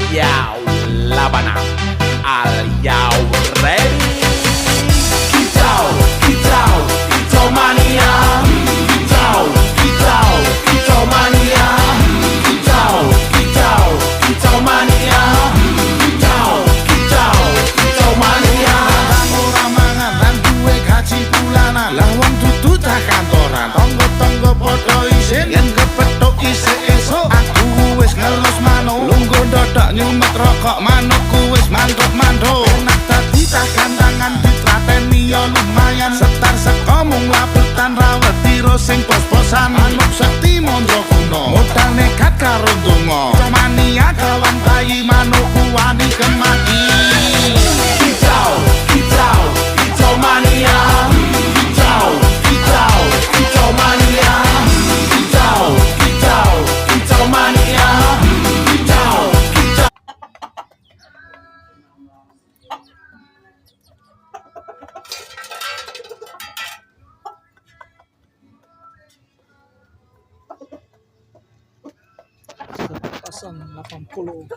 Yau Labana. Are you ready? Kicau, kicau, kicau mania. Kicau, kicau, kicau mania. Kicau, kicau, kicau mania. Kicau, kicau, kicau mania. Ora mangan lan duwe gaji bulanan, lah wong dudu tak kantoran. Tonggo-tonggo padha isin yen kepethuk isih esuk. Aku wis ngelus manuk, lungguh ndodok nyumet rokok, manukku wis mantuk-mantuk. Enak dadi tak gantangan ditrateni ya lumayan. Setar seko mung laputan rawet tiro sing pos-posan. Manuk sekti mondro kuno, modal nekat karo donga. Mania kawan bayi manukku wani kemati. Kicau, kicau, kicau mania. Kicau, kicau, kicau mania. Kicau, kicau, kicau mania. Kicau, kicau. Pasang 80